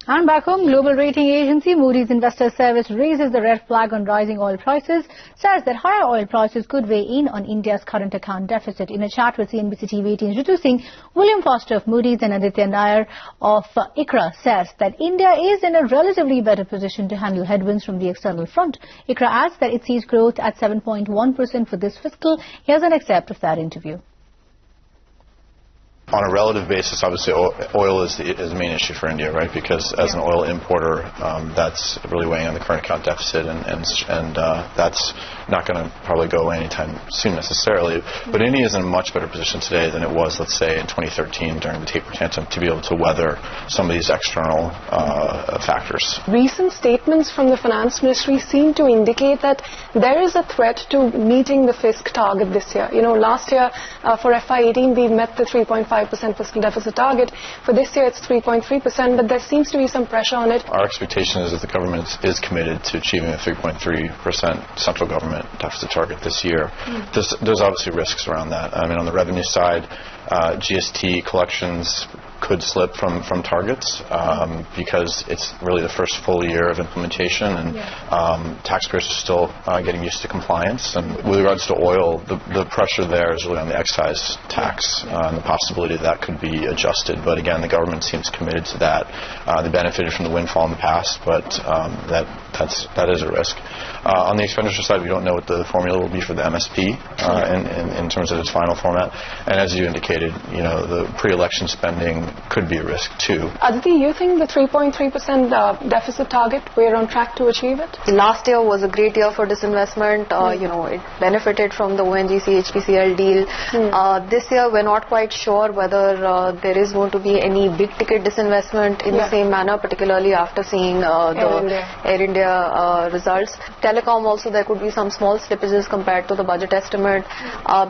And back home, global rating agency Moody's Investor Service raises the red flag on rising oil prices, says that higher oil prices could weigh in on India's current account deficit. In a chat with CNBC TV18 introducing, William Foster of Moody's and Aditi Nayar of ICRA says that India is in a relatively better position to handle headwinds from the external front. ICRA adds that it sees growth at 7.1% for this fiscal. Here's an excerpt of that interview. On a relative basis, obviously, oil is the main issue for India, right? Because as an oil importer, that's really weighing on the current account deficit, and that's not going to probably go away anytime soon necessarily. But India is in a much better position today than it was, let's say, in 2013 during the taper tantrum to be able to weather some of these external factors. Recent statements from the Finance Ministry seem to indicate that there is a threat to meeting the fisc target this year. You know, last year for FY18 we met the 3.5% fiscal deficit target. For this year it's 3.3%, but there seems to be some pressure on it. Our expectation is that the government is committed to achieving a 3.3% central government deficit target this year. There's obviously risks around that. I mean, on the revenue side, GST collections could slip from targets because it's really the first full year of implementation, and taxpayers are still getting used to compliance. And with regards to oil, the pressure there is really on the excise tax and the possibility that could be adjusted. But again, the government seems committed to that. They benefited from the windfall in the past, but that is a risk. On the expenditure side, we don't know what the formula will be for the MSP in terms of its final format. And as you indicated, you know, the pre-election spending could be a risk too. Aditi, you think the 3.3% deficit target, we're on track to achieve it? Last year was a great year for disinvestment. You know, it benefited from the ONGC-HPCL deal. This year, we're not quite sure whether there is going to be any big-ticket disinvestment in the same manner, particularly after seeing the Air India results. Telecom also, there could be some small slippages compared to the budget estimate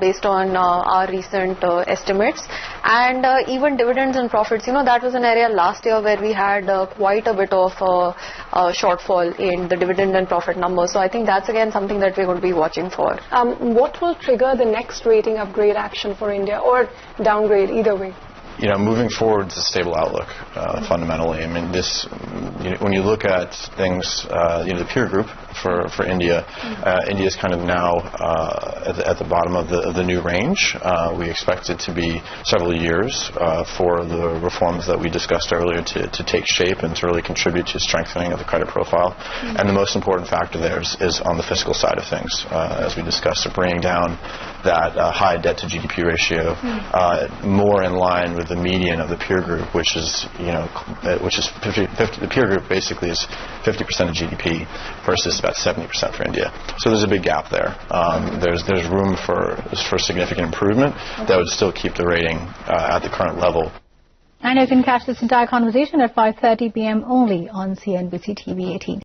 based on our recent estimates. And even dividends and profits, you know, that was an area last year where we had quite a bit of shortfall in the dividend and profit numbers. So I think that's again something that we're going to be watching for. What will trigger the next rating upgrade action for India, or downgrade, either way? You know, moving forward, it's a stable outlook, fundamentally. I mean, when you look at things, you know, the peer group for India, India is kind of now at the bottom of the new range. We expect it to be several years for the reforms that we discussed earlier to take shape and to really contribute to strengthening of the credit profile. And the most important factor there is on the fiscal side of things, as we discussed, bringing down that high debt to GDP ratio more in line with the median of the peer group, which is, you know, the peer group basically is 50% of GDP versus about 70% for India. So there's a big gap there. There's room for significant improvement that would still keep the rating at the current level. And you can catch this entire conversation at 5:30 p.m. only on CNBC TV18.